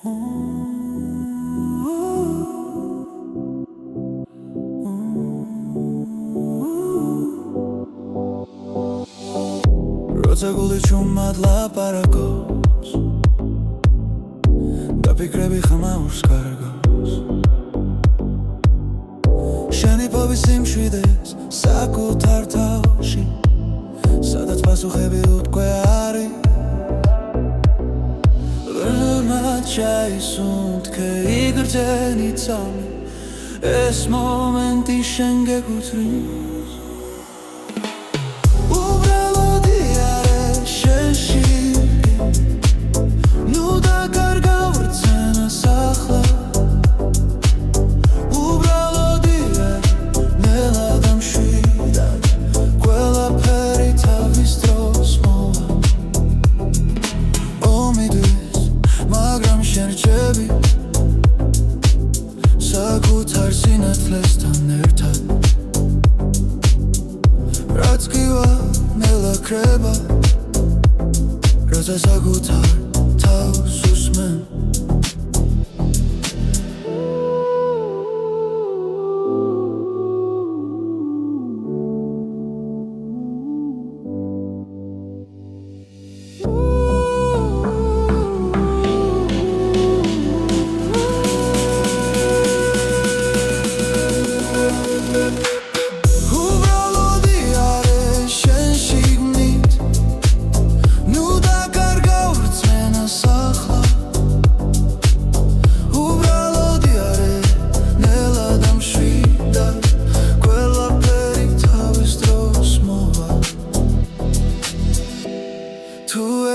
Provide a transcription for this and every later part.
როცა გული ჩუმად ლაპარაკობს და ფიქრები ხმაურს კარგავს შენი ფობის სიმშვიდეს საკუთარ თავში სადაც პასუხები უთქვე არის ველნად ჩაისუნთქე იგრძენი წამი ეს მომენტი შენ გეკუთვნის საკუთარ სინათლესთან ერთად რაც გივა ნელა ქრება როცა საკუთარ თავს უსმენ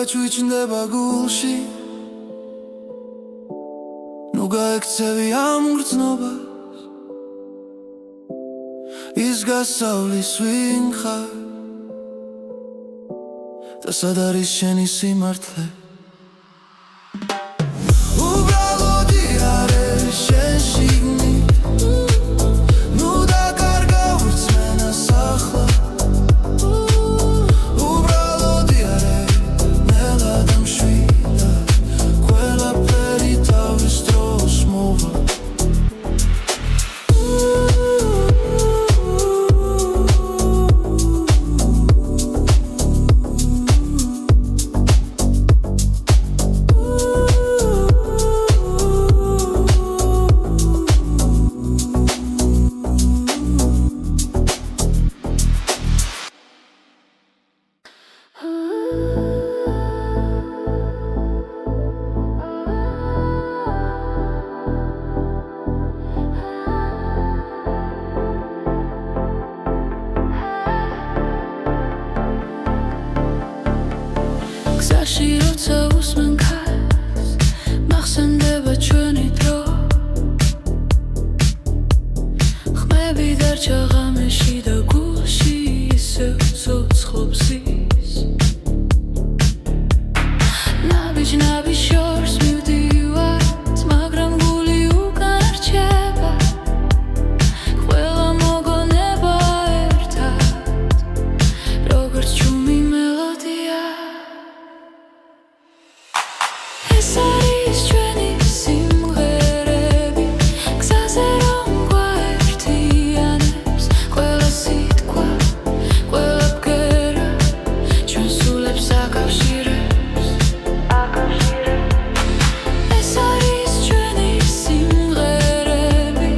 ჩუჩნდება გულში ნუ გაექცევი ამ გრძნობას ის გასავლის ვინ ხარ და სად არის შენი სიმართლე უბრალოდი არის შენ შიგნით ნუ დაკარგავ რწმენას ახლა გზაში როცა უსმენ ქარს მახსენდება ჩვენი დრო ხმები დარჩა ღამეში და გულში ისევ ცოცხლობს ის ნაბიჯ შორს მივდივართ მაგრამ გული უკან რჩება ყველა მოგონება ერთად როგორც ჩუმი მელოდია ეს არის ჩვენი სიმღერები გზაზე რომ გვაერთიანებს ყველა სიტყვა ყველა ბგერა ჩვენ სულებს აკავშირებს ეს არის ჩვენი სიმღერები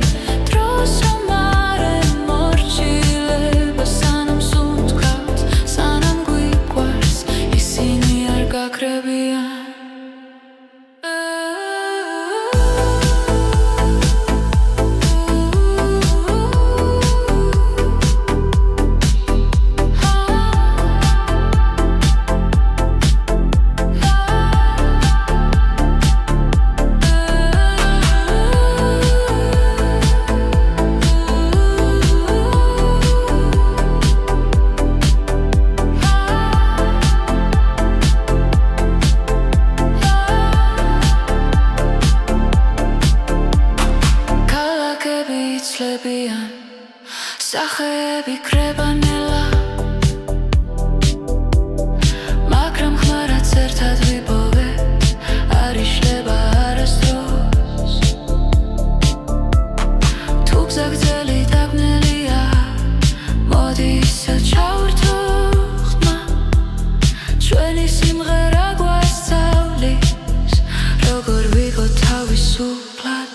დროს რომ არ ემორჩილება სანამ სუნთქავთ სანამ გვიყვარს ისინი არ გაქრებიან სახეები კრებანელა მაგრამ ხმარაც ერთად ვიპოვე არ იშლება არასდროს თავისუფლად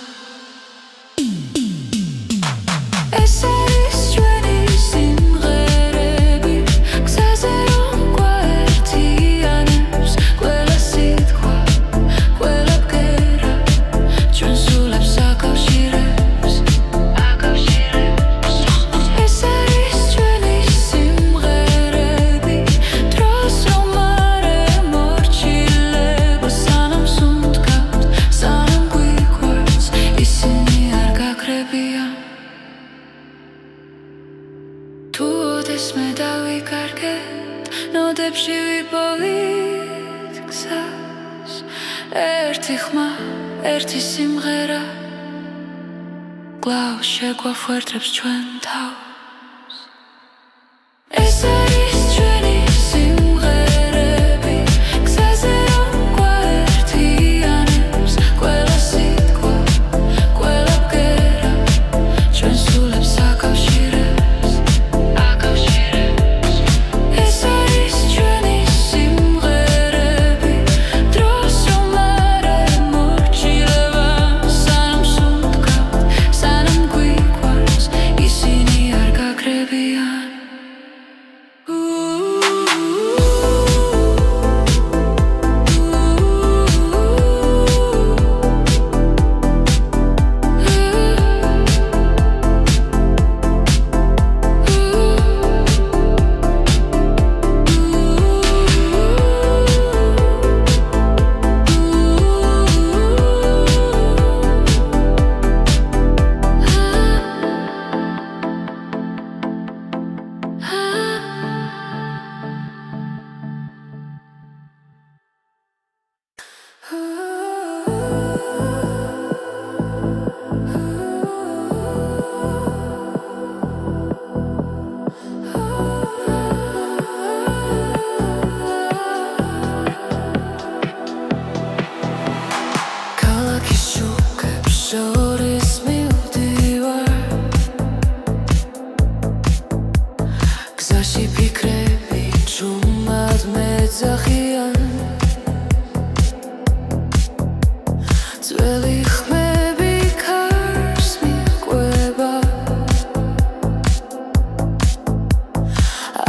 ეს არის ჩვენი სიმღერები გზაზე რომ გვაერთიანებს ყველა სიტყვა ყველა ბგერა ჩვენ სულებს აკავშირებს ეს არის ჩვენი სიმღერები დროს რომ არ ემორჩილება სანამ სუნთქავთ სანამ გვიყვარს ისინი არ გაქრებიან თუ ოდესმე დავიკარგეთ ნოდებში ვიპოვით გზას ერთი ხმა ერთი სიმღერა კვლავ შეგვაფუერდებს ჩვენ თავს ეს არის ჩვენი სიმღერები გზაზე რომ გვაერთიანებს ყველა სიტყვა ყველა ბგერა ჩვენ სულებს აკავშირებს ეს არის ჩვენი სიმღერები დროს რომ არ ემორჩილება სანამ სუნთქავთ სანამ გვიყვარს ისინი არ გაქრებიან ქალაქის შუქებს შორის მივდივარ გზაში ფიქრები ჩუმად მეძახიან ძველი ხმები ქარს მიჰყვება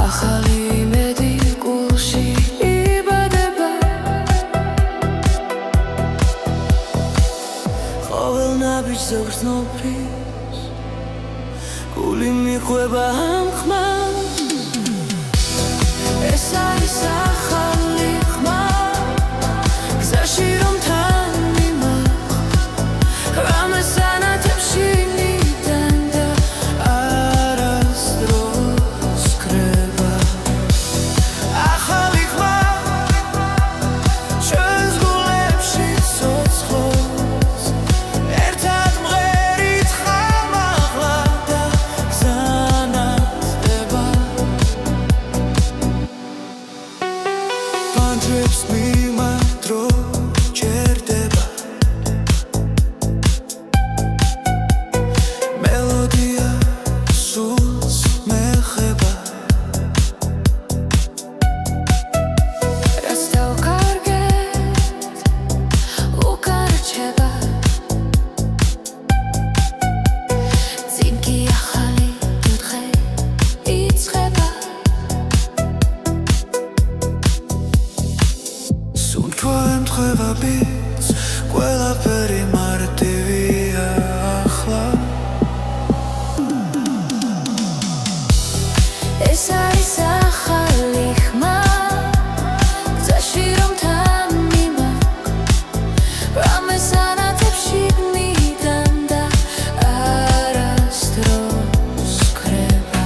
ახალი იმედი გულში იბადება ყოველ ნაბიჯზე გრძნობის გული მიჰყვება ამ ხმას ეს არის ახალი ხმა გზაში რომ თან მიმახვ რამეს ანათებში მიდან და არასდროს ქრება ახალი ხმა ჩვენს გულებში ცოცხლობს ერთად მღერით ხამაღლა და გზანათდება პანჯრებს მიმართრო ჯერდება მელოდია სულს მეხება რაც დავკარგეთ უკან რჩება წინ კი ახალი დღე იწყება სუნთქვა ემთხვევა ბიძ ყველაფერი მარტივია ახლა ეს არის ახალი ხმა გზაში რომ თან მიმახვ რამეს ანათებში მიდან და არასდროს ქრება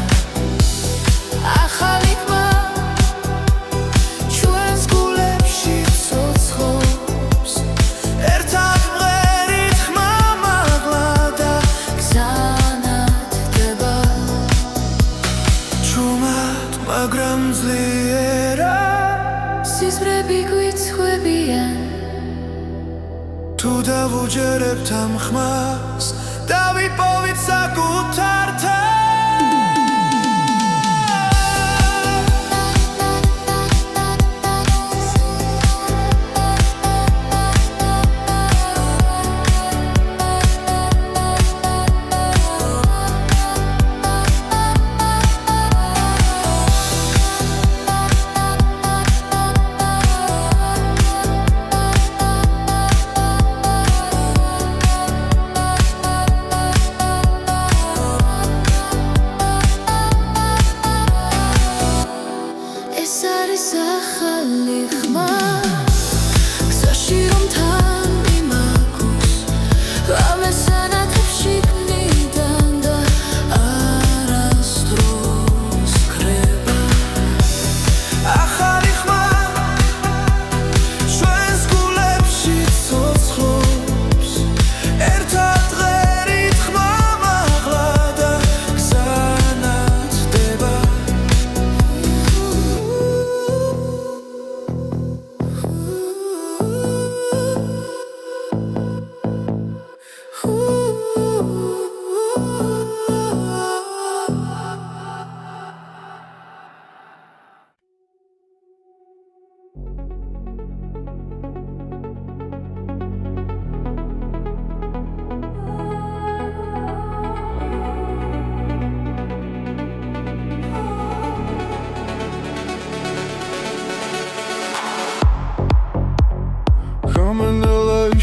ახალი ხმა ჩვენს გულებში ცოცხლობს ერთად მღერით ხმამაღლა და გზანათდება ჩუმად მაგრამ ძლიერა სიზმრები გვიცხვებიან თუ დავუჯერებთ ამ ხმას დავიპოვით საკუთარ თავს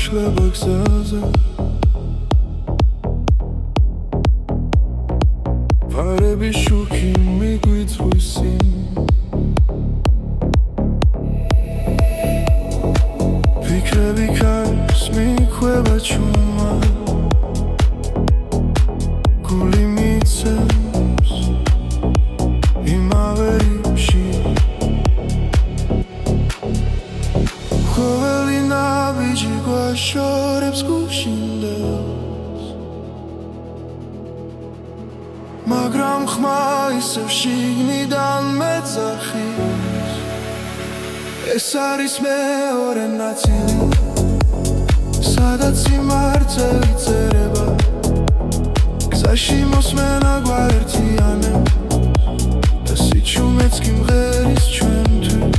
იშლება გზაზე ფარები შუქი მიგვიწვის წინ ფიქრები ქარს მიქვება ჩუმა გული მიცემს იმავე რიფში ყოველი ნაბიჯი გვაშორებს გუშინდელს მაგრამ ხმა ისევ შიგნიდან მეძახის ეს არის მეორე ნაწილი სადაც სიმართლე წერება გზაში მოსმენა გვაერთიანებს და სიჩუმეც კი მღერის ჩვენთვის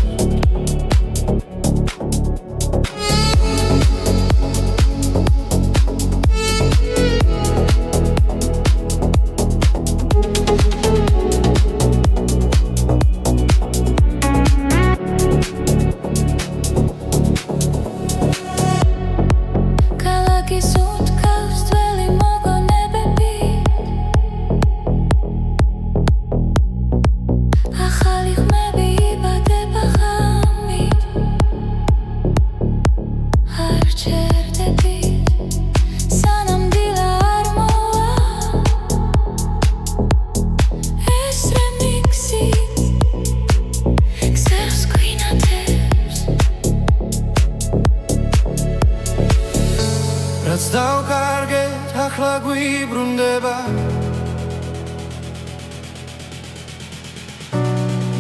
რაც დავკარგეთ ახლა გვიბრუნდება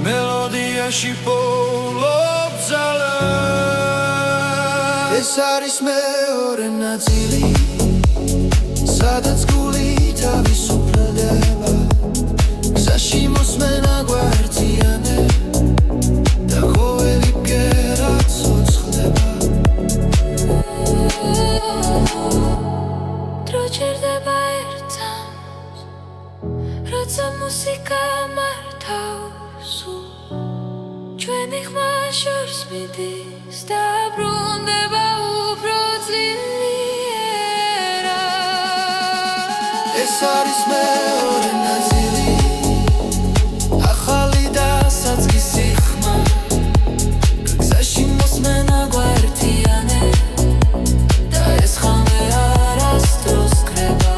მელოდიაში პოულობ ძალას ეს არის მეორე ნაწილი სადაც გული თავისუფლდება გზაში მოსმენა გვაერთიანებს და ყოველი ბგერა ცოცხლდება დრო ჭირდება ერთად როცა მუსიკა მართავს ჩვენი ხმა შორს მიდის და ბრუნდება უფრო ძლიერად ეს არის მეორე ნაწილი ახალი და საწყისი ხმა გზაში მოსმენა გვაერთიანებს და ეს ხამე არასდროს კრება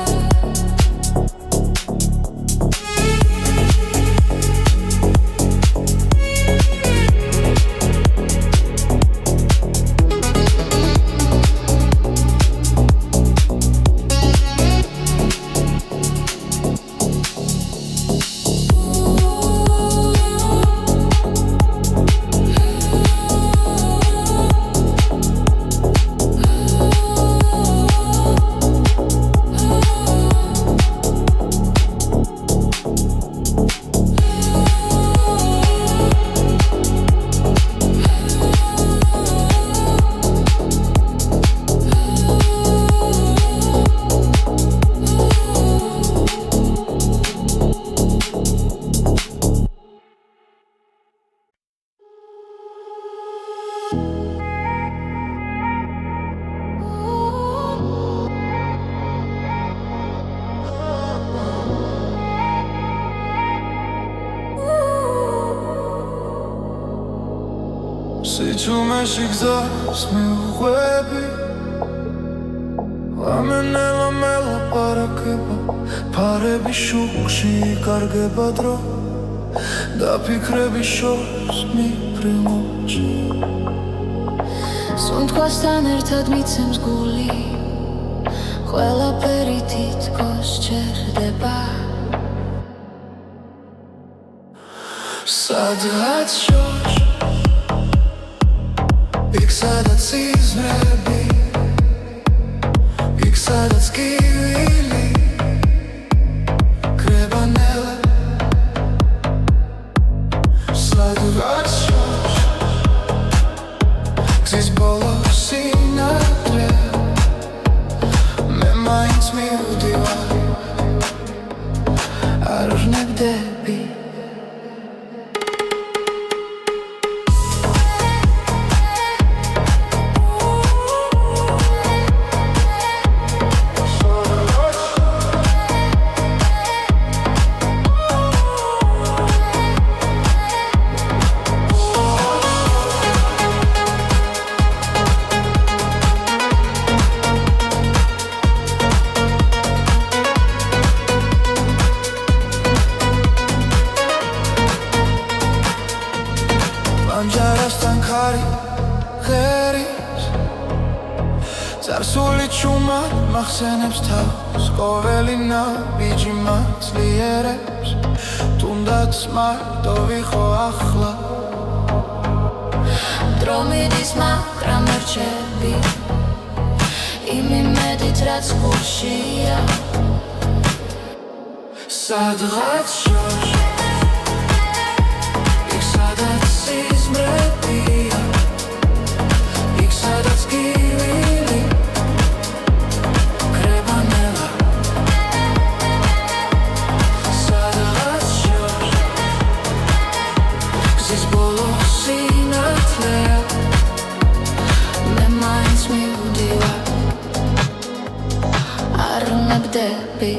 სიჩუმეში გზას მივხვები ლამენელა მელაპარაკება ფარები შუქში იკარგება დრო და ფიქრები შორს მიფრინოჩი სუნთქვასთან ერთად მიცემს გული ყველაფერი თითქოს ჩერდება სადღაც შორს იქ სადაც იზმრები იქ სადაც კივილი კრება ნელა სადღაც შორს გზის ბოლო სინათლე მე მაინც მივდივარ არ ვნებდები წარსული ჩუმად მახსენებს თავს ყოველი ნაბიჯი მძლიერებს თუნდაც მარტო ვიყო ახლა დრო მიდის მაგრამ რჩები იმ იმედით რაც გულშია სადღაც შორს იქ სადაც სიზმრებია იქ სადაც გივილი ქრება ნელა სადღაც შორს გზის ბოლო სინათლეა მე მაინც მივდივარ არ ნებდები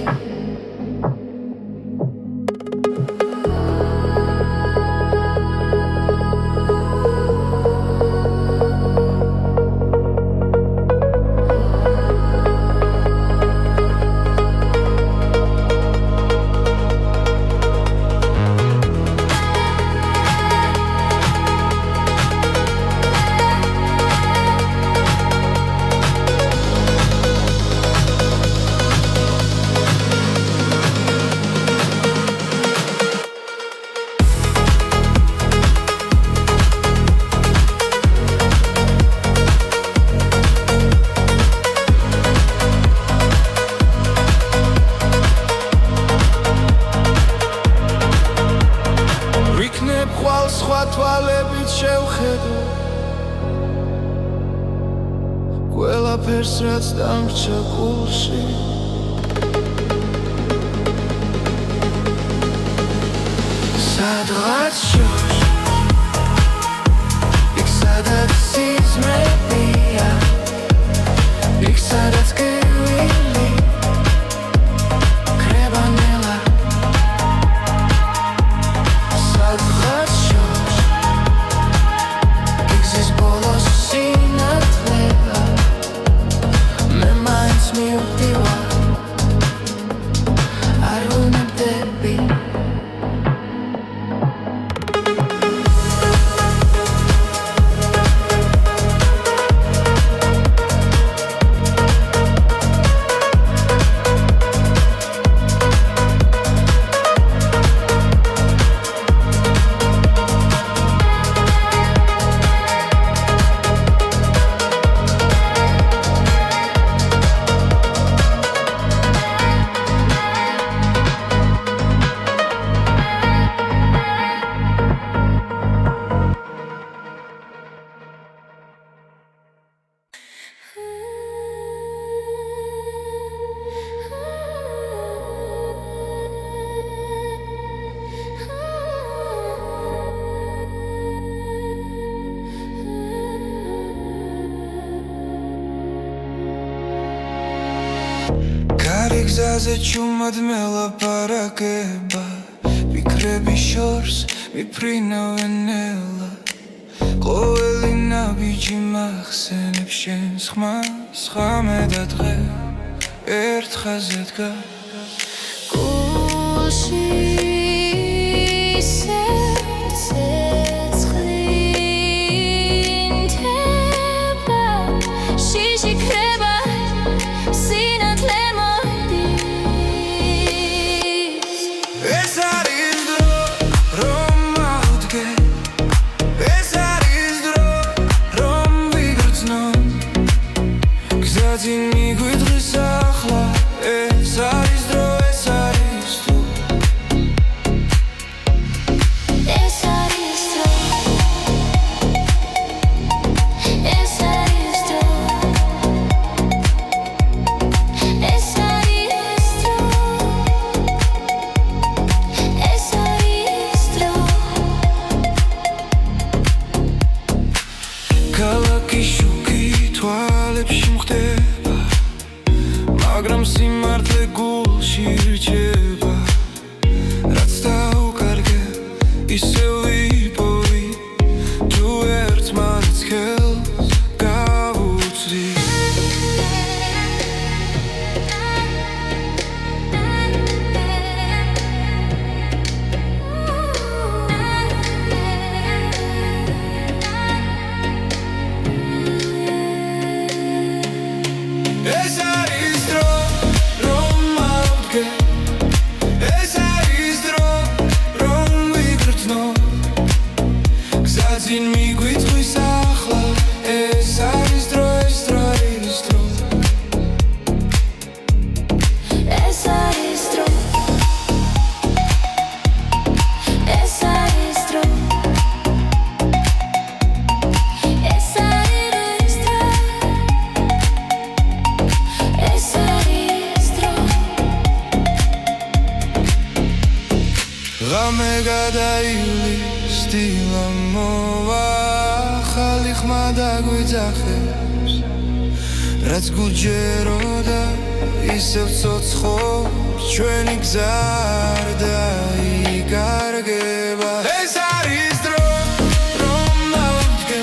სხვა თვალებით შევხედო ყველაფერს რაც დამრჩა გულში სადღაც შორს იქ სადაც სიზმრებია იქ სადაც გივილი ქრება ნელა სადღაც გზაზე ჩუმად მელაპარაკება ფიქრები შორს მიფრინავენ ნელა ყოველი ნაბიჯი მახსენებს შენს ხმას ხამე და დღე ერთ ხაზზე დგას გულში მაგრამ სიმართლე გულში რჩება რაც დაუკარგე ისევ ვიპოვი თუ ერთმანეთს ხელს გავუწვდი ღამე გადაივლის დილა მოვა ახალი ხმა დაგვიძახებს რაც გუჯეროდა ისევ ცოცხობს ჩვენი გზა არ დაიკარგება ეს არის დრო რომ მოვდგე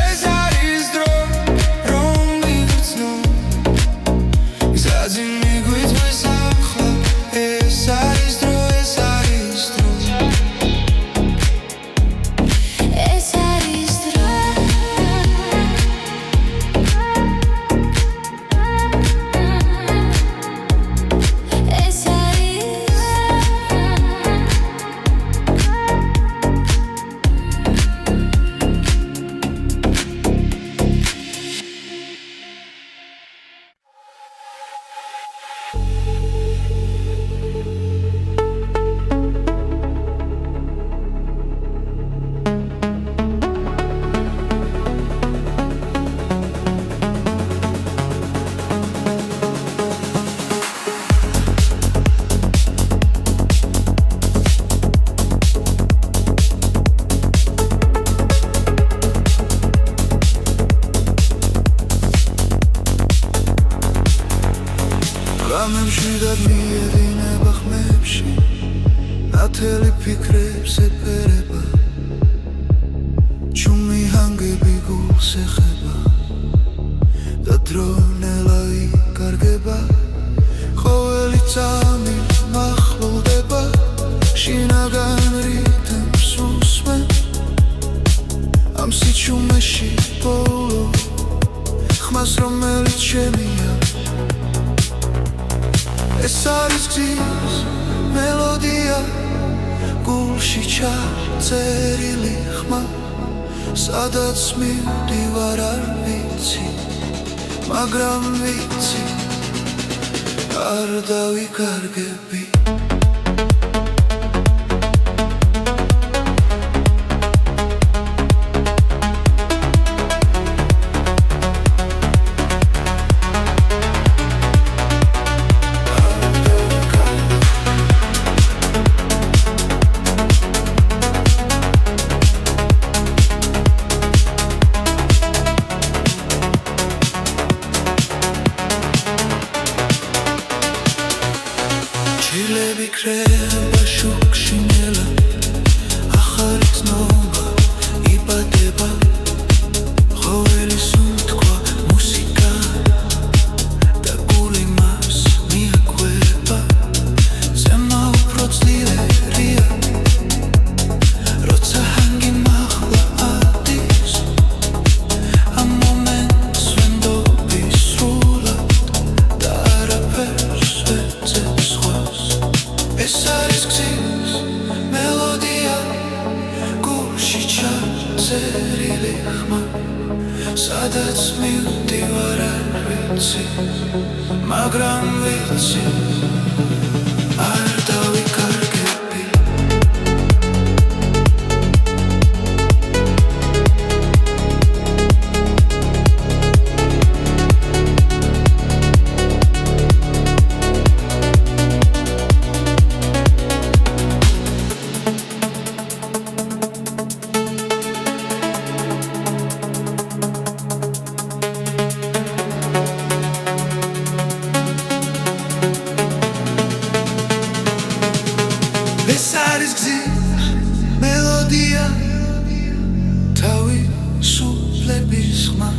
ეს არის დრო რომ მივცნო გზაზე მიგვიწვის ახლა ეს არის დრო ეს არის დრო ეს არის დრო ეს ღამებში დადმიერინება ხმებში ნათელი ფიქრებს ეფერება ჩუმი ჰანგები გულს ეხება და დრონელა იკარგება ყოველი წამი მახლულდება შინაგან რიტმს უსმენ ამ სიჩუმეში ბოლო ხმას რომელიც შემია ეს არის გზის მელოდია გულში ჩაწერილი ხმა სადაც მივდივარ არ ვიცი მაგრამ ვიცი არ დავიკარგები ჩილები ქრება შუქში ნელა ახალი ცნობა იბადება ყოველი სუნთქვა მუსიკა და გული მას მიაკვება ზემა უფრო ძლიერია როცა ჰანგი მაღლა ადის ამ მომენტს ვენდობი სრულად და არაფერს ვეძებს სხვას ეს არის გზის მელოდია გულში ჩაწერილი ხმა სადაც მივდივარ არ ვიცი მაგრამ ვიცი არ დავიკარგები ეს არის გზის მელოდია თავისუფლების ხმა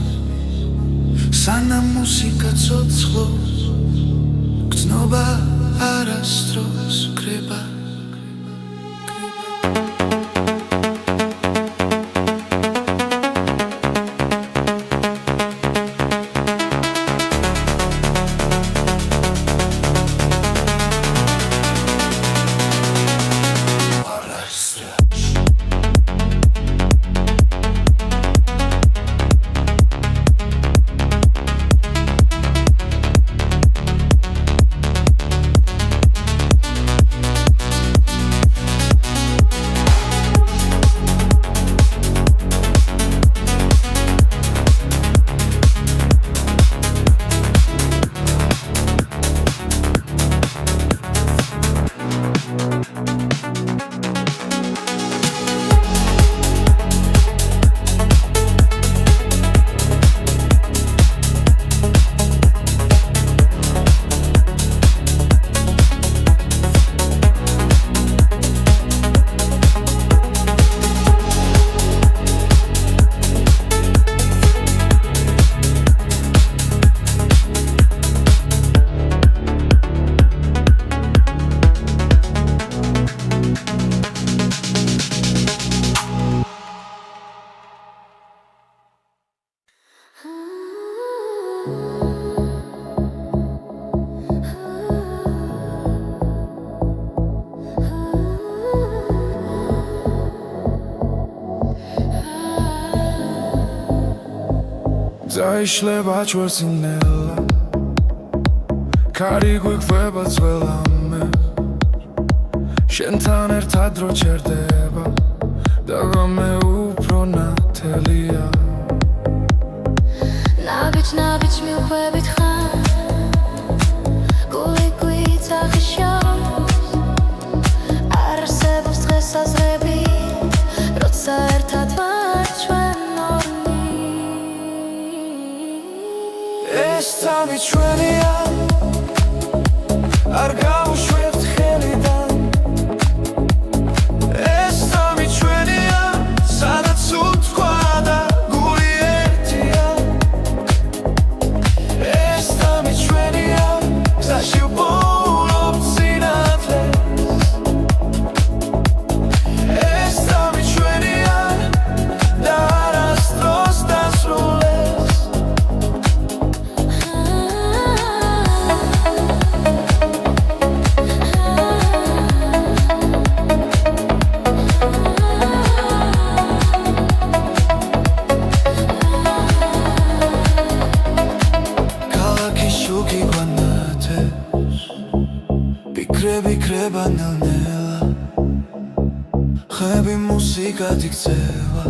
სანამ მუსიკა ცოცხლობს გრძნობა არასდროს კრება Zaişleba çorsinella Kari guiqveba ძველამე შენთან ერთად რო ჩერდება და ღამე უფრო ნათელია ნაბიჯ მივხვევით ხარ გული გვიწახიშავს არ არსებობს დღესაზრები როცა ერთად ვარ ჩვენ ორნი ეს თამი ჩვენია არ გავუშვებთ ხელიდან ეს თამი ჩვენია სადაც უთქვა და გული ერთია ეს თამი ჩვენია გზაში ვპოულობ სინათლეს ეს თამი ჩვენია და არასდროს დასრულდეს Bikre banelnela Xebi musika diktseva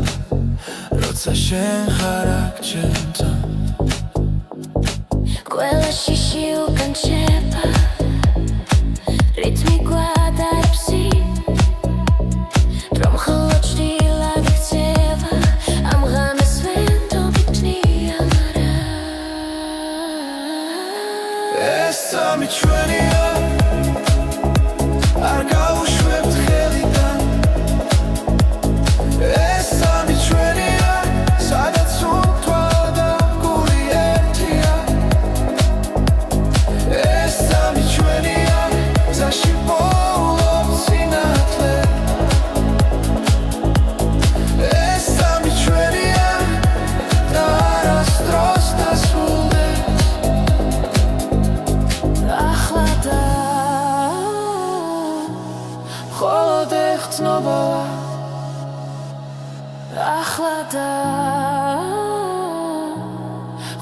Rotsa shen xarak chemtan ყველა შიში უკან შეება რითმი გვადარბსი რომ ხოლო ჭრილად იქცევა ამ ღამეს ვენდობი ჭნია მარა ეს თამი ჩვენია არ გავუშვებთ ხელიდან ეს თამი ჩვენია სადაც უთქვა და გული ერთია ეს თამი ჩვენია გზაში ვპოულობ სინათლეს ეს თამი ჩვენია და არასდროს დასრულდეს ახლა და მხოლოდ ეხცნობა ახლა და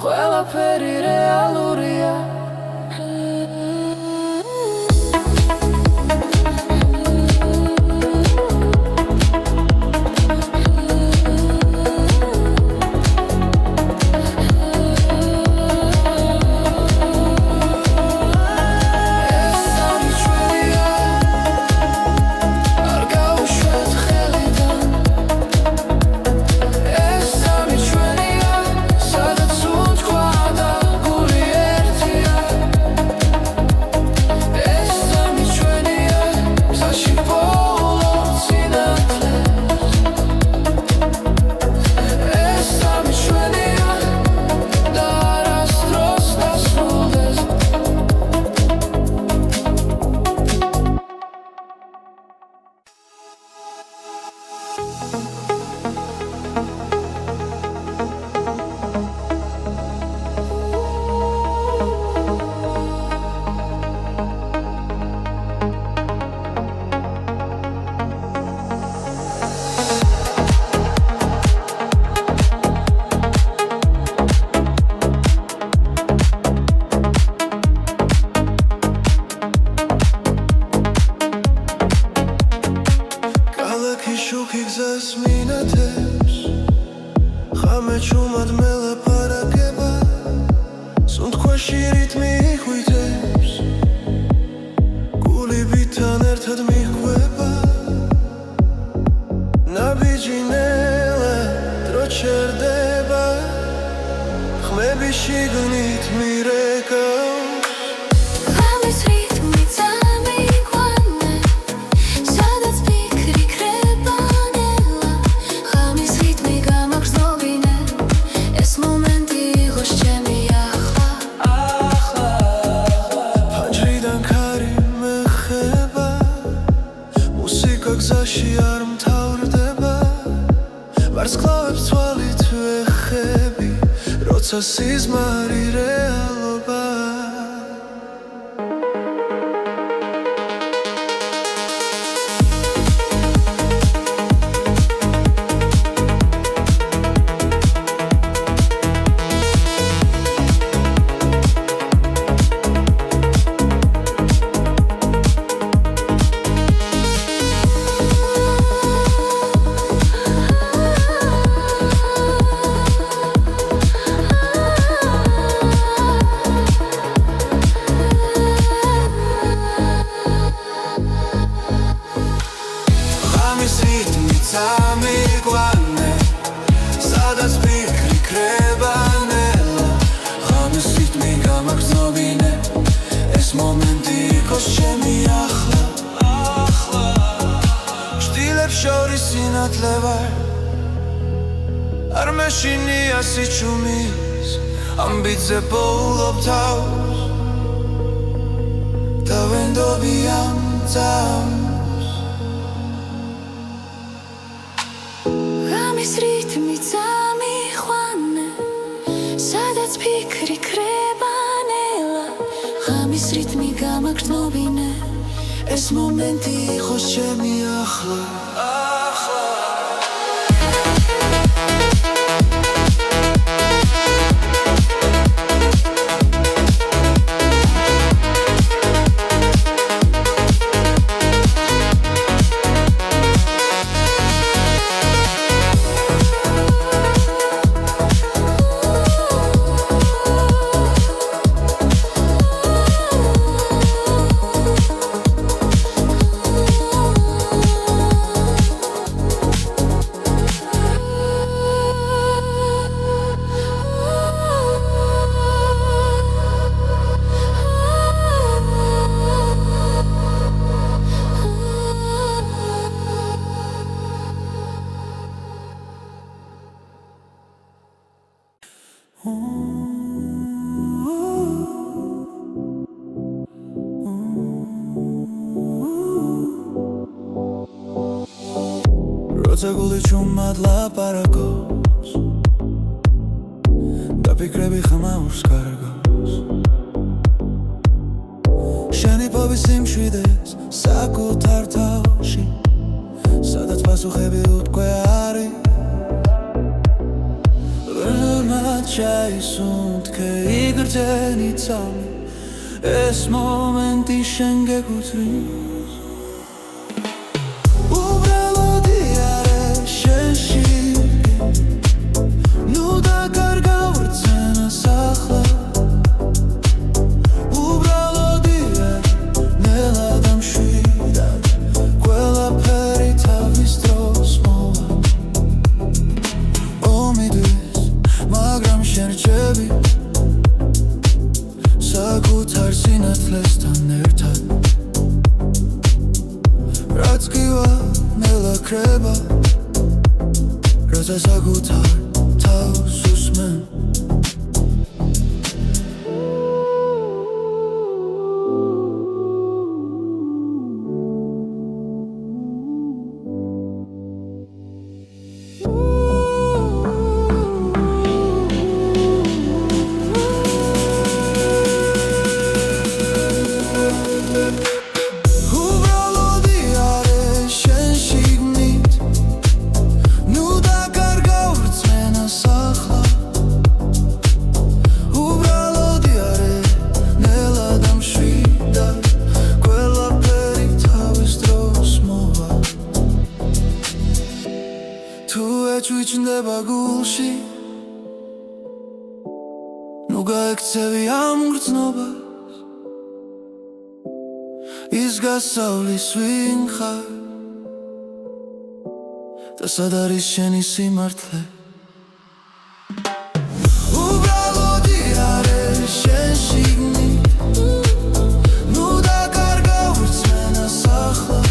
ყველაფერი რეალურია შიგნით მირეკავს ღამის რითმი წამიყვანე სადაც ფიქრი ქრებანელა ღამის რითმი გამაგრძნობინე ეს მომენტი იყოს ჩემი ახლა ფანჯრიდან ქარი მეხება მუსიკა გზაში არ მთავრდება ვარსკვლავებს თვალით ვეხები როცა სიზმარი რეალობა გრძნობინე ეს მომენტი იყოს ჩემი ახლა შტილებს შორის სინათლე ვარ არ მეშინია სიჩუმის ამბიძე პოულობ თავს და ვენდობი ამ წამს ღამის რითმი წამიყვანე სადაც ფიქრი ქრება ნელა ღამის რითმი გამაგრძნობინე ეს მომენტი იყოს ჩემი ახლა როცა გული ჩუმად ლაპარაკობს და ფიქრები ხმაურს კარგავს შენი ფობის სიმშვიდეს საკუთარ თავში სადაც პასუხები უთქვე არის ბრმად ჩაისუნთქე იგრძენი წამი ეს მომენტი შენ გეკუთვნის საკუთარ სინათლესთან ერთად რაც გივა ნელა ქრება როცა საკუთარ თავს უსმენ ჩუჩნდება გულში ნუ გაექცევი ამ გრძნობას ის გასავლის ვინ ხარ და სად არის შენი სიმართლე უბრალოდი არის შენ შიგნით ნუ დაკარგავ რწმენას ახლა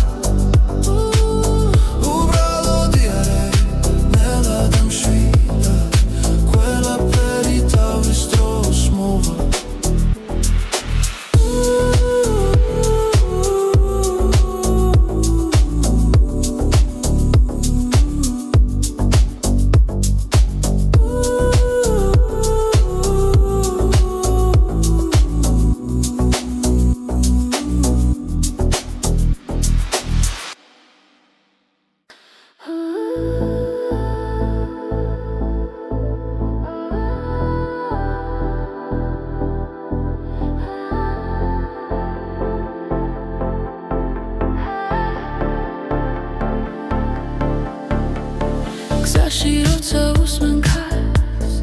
გზაში როცა უსმენ ქარს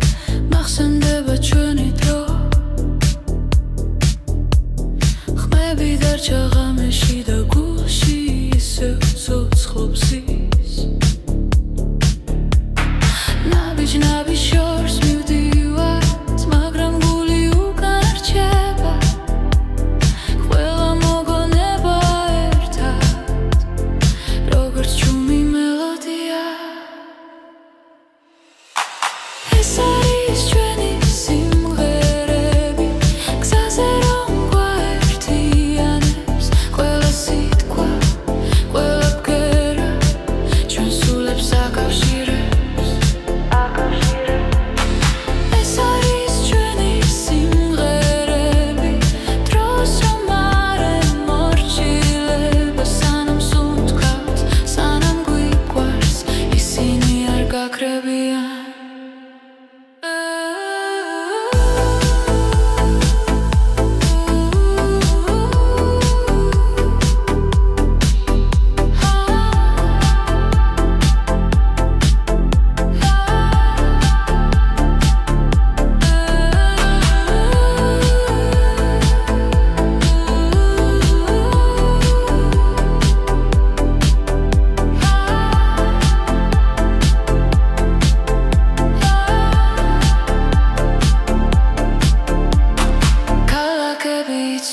მახსენდება ჩვენი დრო ხმები დარჩა ღამეში და გულში ისევ ცოცხლობს ის ნაბიჯ შორს მივდივართ მაგრამ გული უკან არ რჩება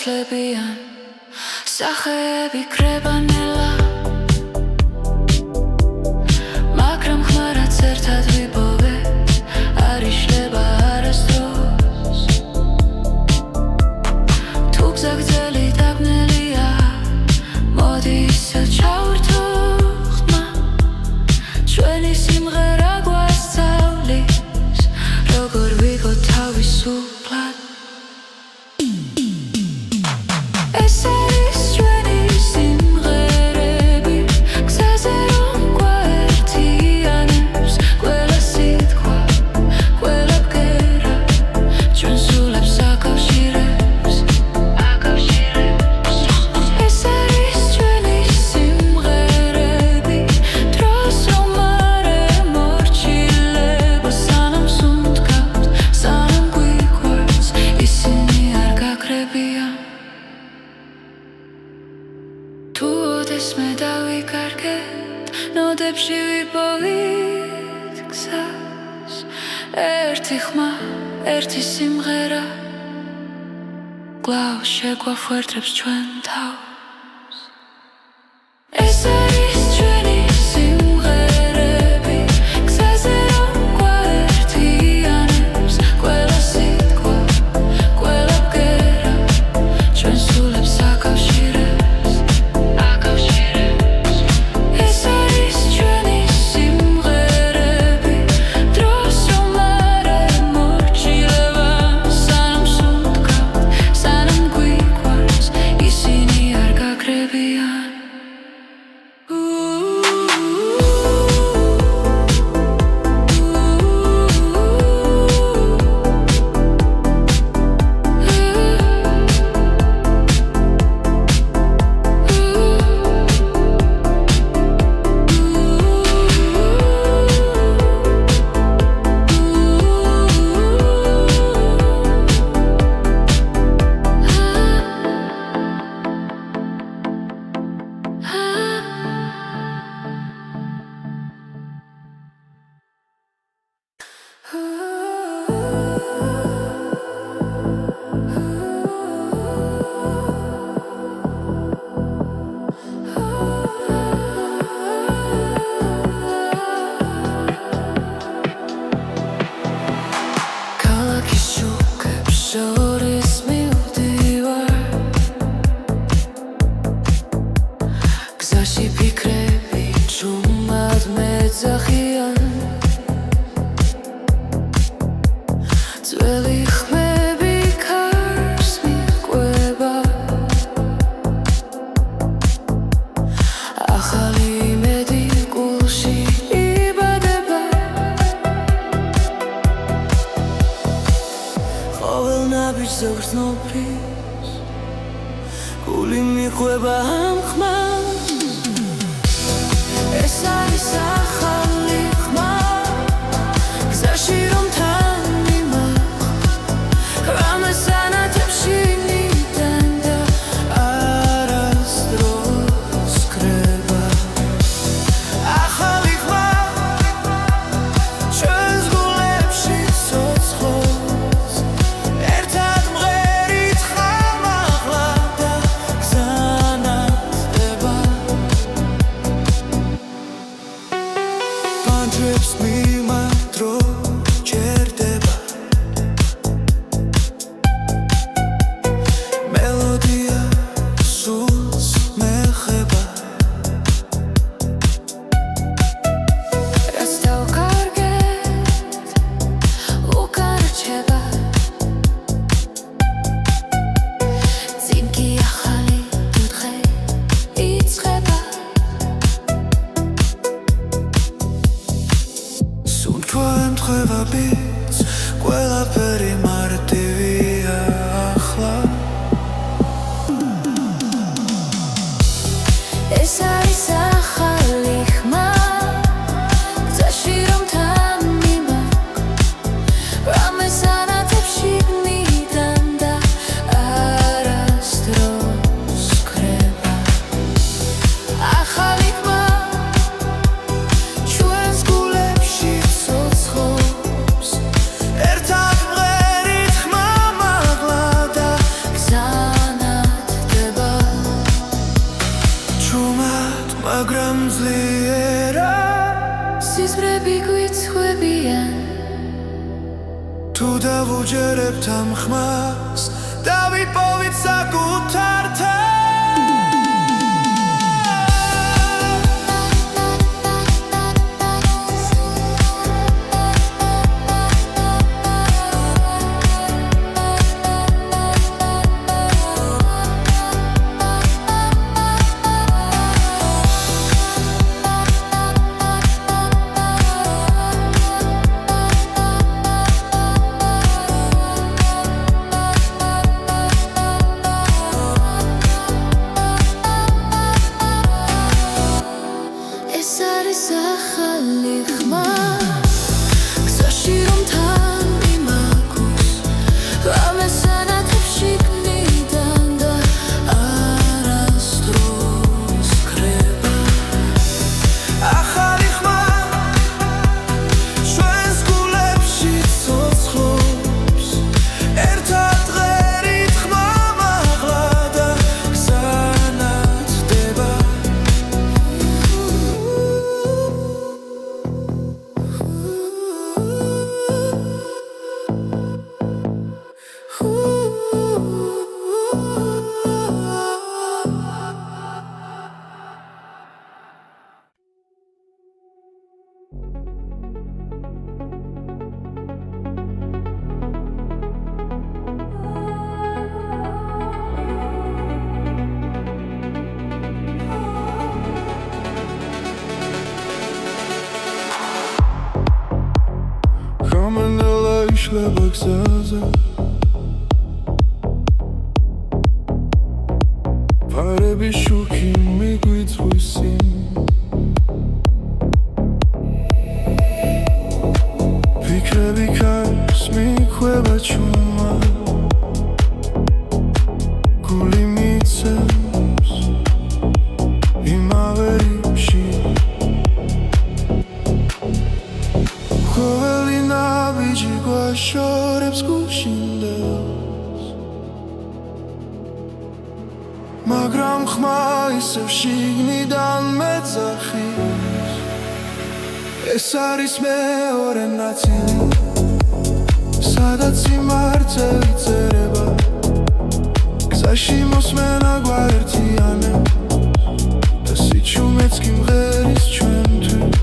იცლებიან სახეები კრებანელა მაგრამ ხმარაც ერთად ვიპოვეთ არ იშლება არასდროს თუ გზა გრძელი დაბნელია მოდი ისე ჩავერთო ხმა ჩვენი სიმღერა გვასწავლის როგორ ვიღო თავისუფლად ეს არის ჩვენი სიმღერები გზაზე რომ გვაერთიანებს ყველა სიტყვა ყველა ბგერა ჩვენ სულებს აკავშირებს ეს არის ჩვენი სიმღერები დროს რომ არ ემორჩილება სანამ სუნთქავთ სანამ გვიყვარს ისინი არ გაქრებიან თუ ოდესმე დავიკარგეთ ნოდებში ვიპოვით გზას ერთი ხმა ერთი სიმღერა კვლავ შეგვაფუერდებს ჩვენ თავს ეს არის ჩვენი სიმღერები გზაზე რომ გვაერთიანებს ყველა სიტყვა ყველა ბგერა ჩვენ სულებს აკავშირებს ეს არის ჩვენი სიმღერები დროს რომ არ ემორჩილება სანამ სუნთქავთ სანამ გვიყვარს ისინი არ გაქრებიან ქალაქის შუქებს შორის მივდივარ გზაში ფიქრები ჩუმად მეძახიან ძველი ხმები ქარს მიჰყვება ახალი იმედი გულში იბადება ყოველ ნაბიჯს ზოგრძნობს გული მიჰყვება ამ ხმას ეს არის ახალი ხმა გზაში რომ თან მიმახვ რამეს ანათებში ნიდან და არასდროს კრება ახალი ხმა ჩვენს გულებში ცოცხლობს ერთად მღერით ხამაღლა და გზანახდება ვეშორებთ ამ ხმას და ვიპოვით საკუთარ თავს იშლება გზაზე ფარები შუქი მიგვიწვისინ ფიქრები ქარს მიქვება ჩუმა გული მიცემს იმავე რიფში ყოველი ნაბიჯი გვაშორებს გუშინდელს მაგრამ ხმა ისევ შიგნიდან მეძახის ეს არის მეორე ნაწილი სადაც სიმართლე იწერება გზაში მოსმენა გვაერთიანებს და სიჩუმეც კი მღერის ჩვენთვის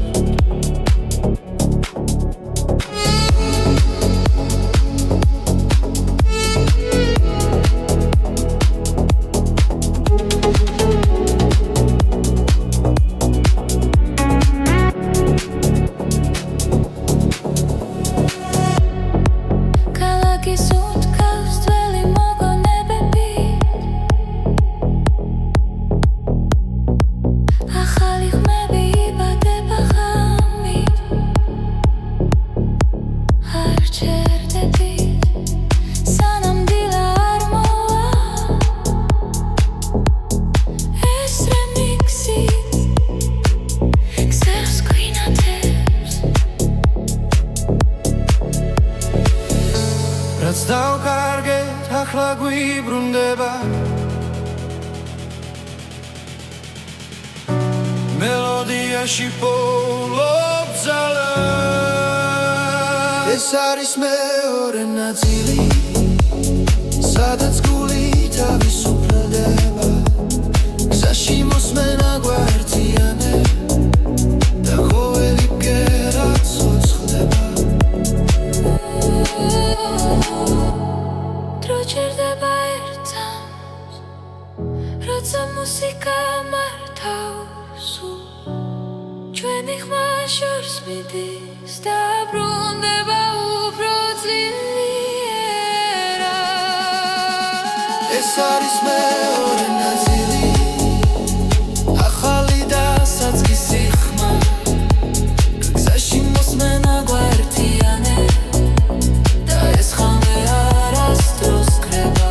რაც დავკარგეთ ახლა გვიბრუნდება მელოდიაში პოულობ ძალას ეს არის მეორე ნაწილი სადაც გული თავისუფლდება გზაში მოსმენა გვაერთიანებს და ყოველი ბგერა ცოცხლდება დროჭერდება ერთად როცა მუსიკა მართავს ჩვენი ხმა შორს მიდის და ბრუნდება უფრო ძლიერად ეს არის მეორე ნაწილი ახალი და საწყისი ხმა გზაში მოსმენა გვაერთიანებს და ეს ხამე არასდროს კრება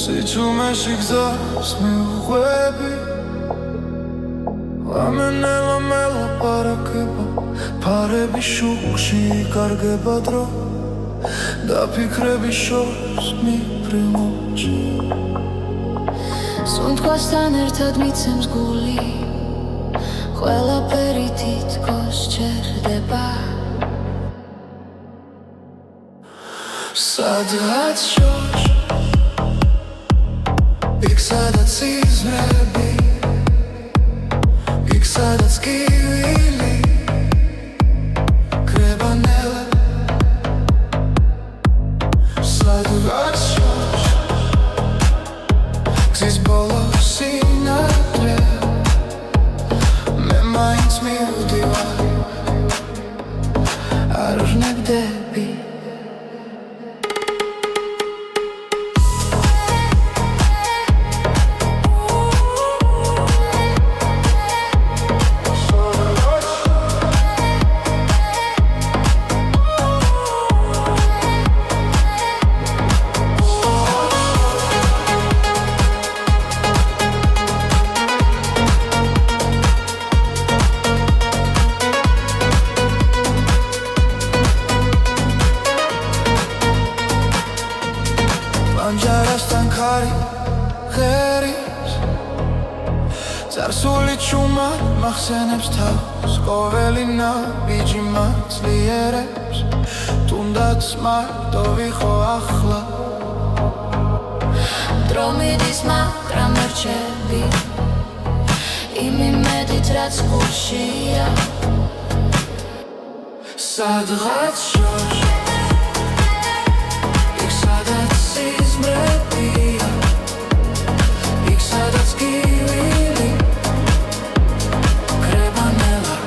სიჩუმეში გზას მიუყვები ლამენელა მელაპარაკება ფარები შუქში იკარგება დრო და ფიქრების შორს მიფრინვოჩი სუნთქვასთან ერთად მიცემს გული ყველაფერი თითქოს ჩერდება სადღაც შორს იქ სადაც იზრები იქ სადაც კივილი კრება ნელა სადღაც შორს გზის ბოლოს სინათლე მე მაინც მივდივარ არ ვნებდები Anjarastan kari ღერის წარსული ჩუმა მახსენებს თავს ყოველი ნაბიჯი მაძლიერებს თუნდაც მარტო ვიყო ახლა დრო მიდის მაგრამ ერჩები იმ იმედით რაც გულშია სადღაც შორს იქ სადაც სიზმრებია იქ სადაც კივილი კრება ნელა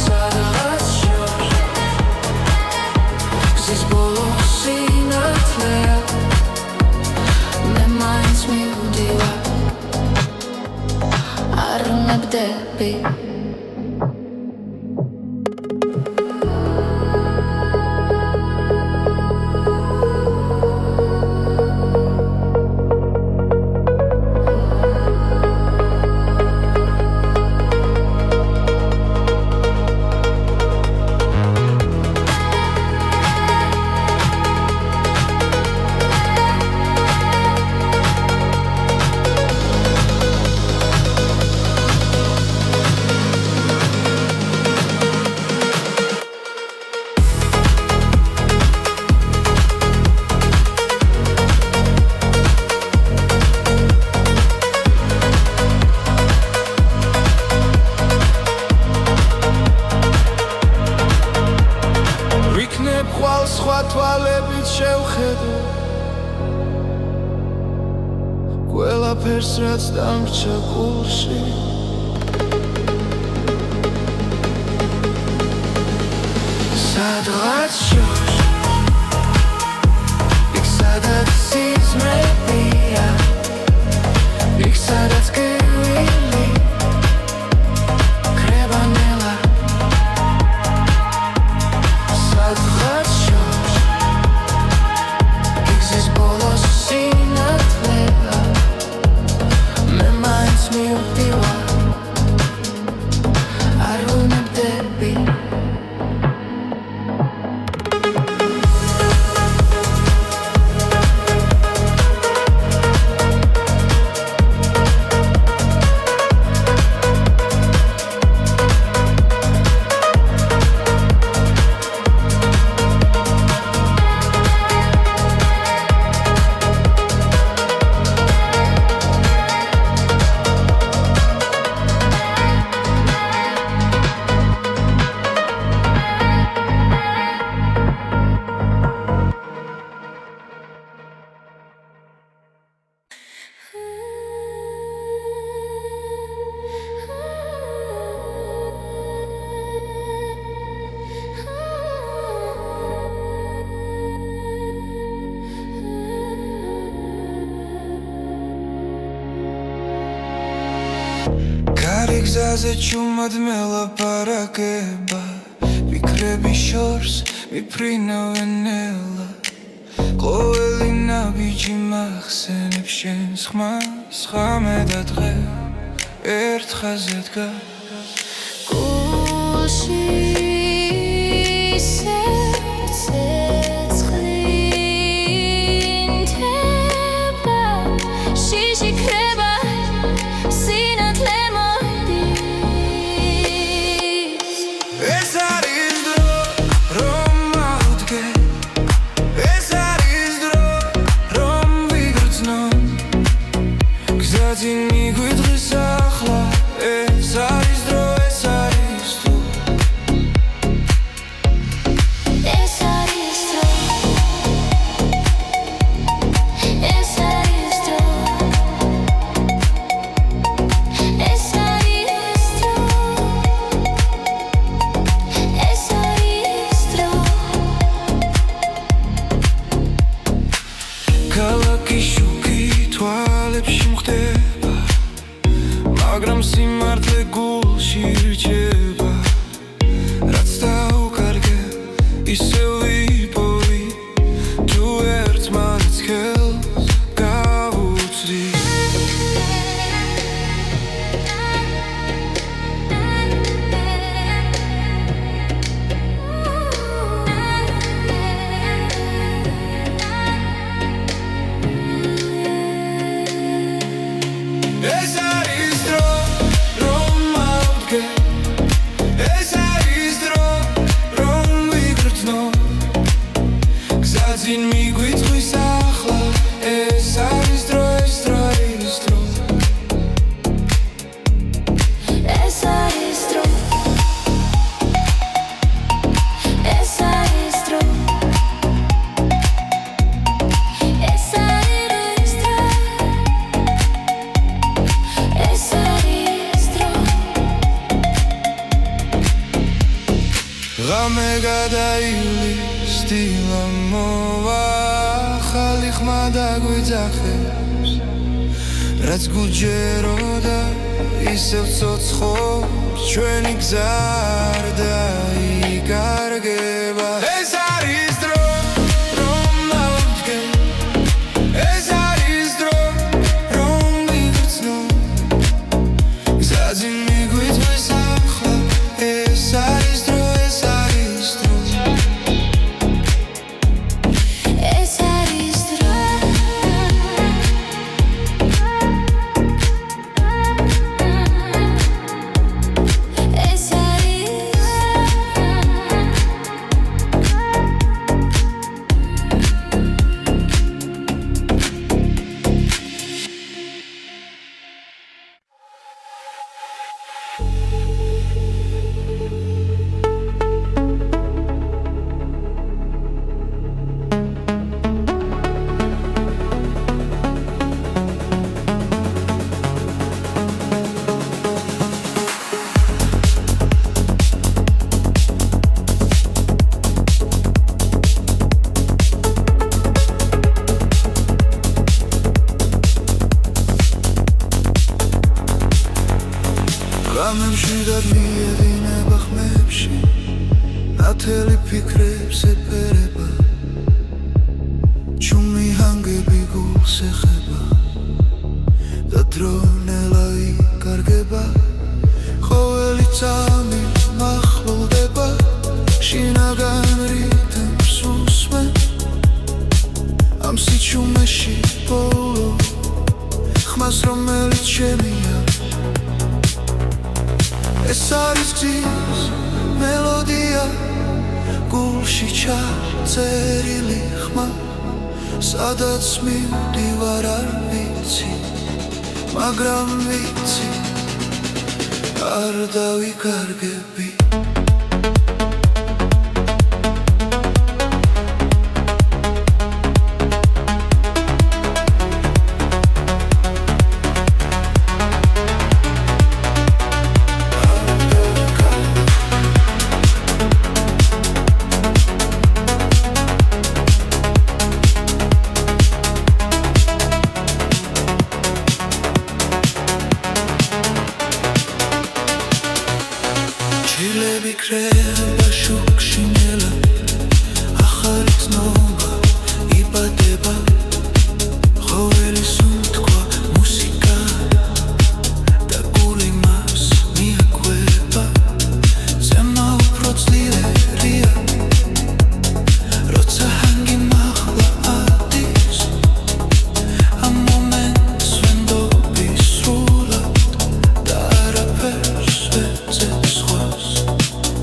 სადღაც შორს გზის ბოლოს სინათლეა მე მაინც მივდივარ არ ვნებდები სხვა თვალებით შევხედო ყველაფერს რაც დამრჩა გულში სადღაც შორს იქ სადაც სიზმრებია იქ სადაც კივილი კრება ნელა სადღაც გზაზე ჩუმად მელაპარაკება ფიქრების შორს მიფრინავენ ნელა ყოველი ნაბიჯი მახსენებს შენს ხმას ღამე და დღე ერთ ხაზზე დგას გულში მაგრამ სიმართლე გულში რჩება რაც დაუკარგე ისევ ვიპოვი თუ ერთმანეთს ხელს გავუწდი Zin მიგვიწვის ახლა ეს არის დრო ეს დრო ეს არის დრო ეს არის დრო ეს არის დრო ეს არის დრო ღამე გადაივლის დილა მოვა ახალი ხმა დაგვიძახებს რაც გუჯეროდა ისევ ცოცხობს ჩვენი გზა არ დაიკარგება ეს არის დრო რომ ავდგე ეს არის დრო რომ ვიგრძნო გზაზე მიგვიწვის ახლა ეს არის დრო ეს არის დრო Ramemshi dat miediნება ხმებში ნათელი ფიქრებს ეფერება ჩუმი ჰანგები გულს ეხება და დრონელა იკარგება ყოველი წამი მახლდება შინაგან რიტმს უსმენ ამ სიჩუმეში ბოლო ხმას რომელიც შემია ეს არის გზის მელოდია გულში ჩაწერილი ხმა სადაც მივდივარ არ ვიცი მაგრამ ვიცი არ დავიკარგები Creba shuk shinela Achar it's nova Ibat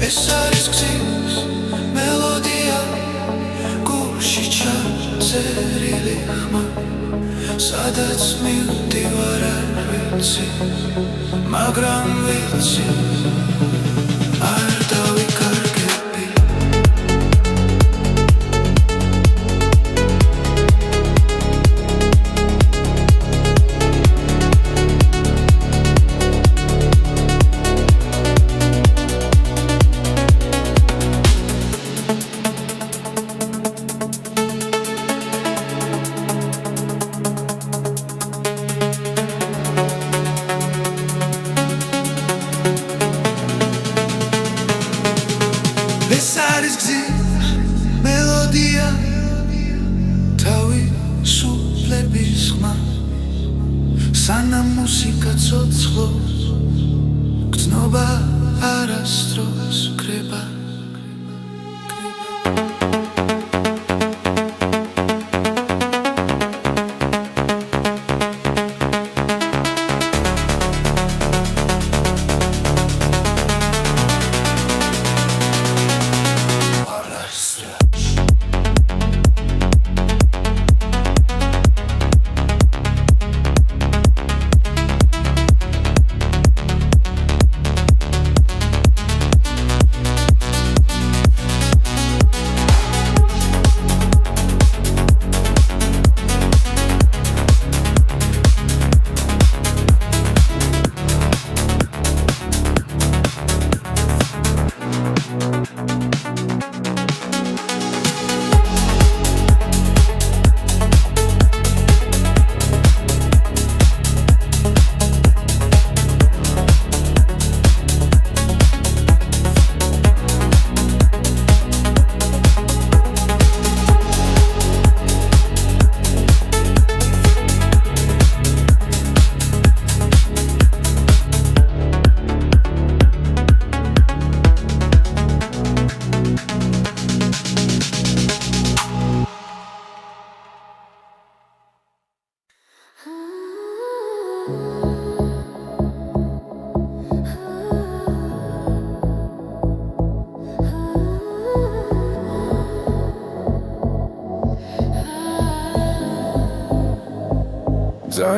ეს არის გზის მელოდია გულში ჩაწერილი ხმა სადაც მივდივარ არ ვიცი მაგრამ ვიცი არ დავიკარგები ეს არის გზის მელოდია თავისუფლების ხმა სანამ მუსიკა ცოცხლობს გრძნობა არასდროს კრება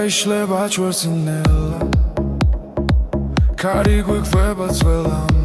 დაიშლება ჩვენს ნელა ქარი გვიქვება ძველა